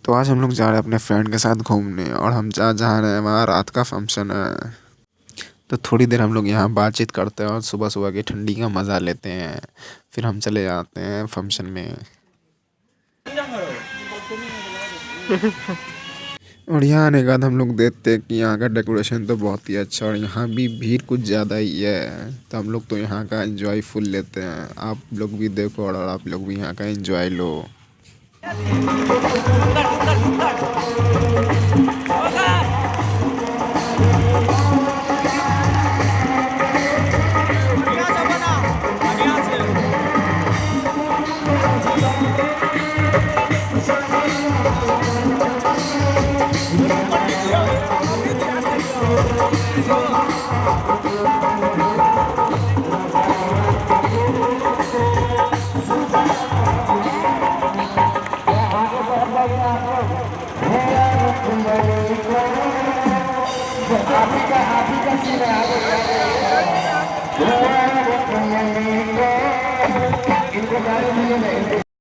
तो आज हम लोग जा रहे हैं अपने फ्रेंड के साथ घूमने और हम जहाँ जा रहे हैं वहाँ रात का फंक्शन है। तो थोड़ी देर हम लोग यहाँ बातचीत करते हैं और सुबह सुबह की ठंडी का मज़ा लेते हैं। फिर हम चले जाते हैं फंक्शन में। और यहाँ आने के बाद हम लोग देखते हैं कि यहाँ का डेकोरेशन तो बहुत ही अच्छा और यहाँ भी भीड़ कुछ ज़्यादा ही है। तो हम लोग तो यहाँ का एंजॉय फुल लेते हैं। आप लोग भी देखो और आप लोग भी यहाँ का एंजॉय लो। आप ही का सीन है।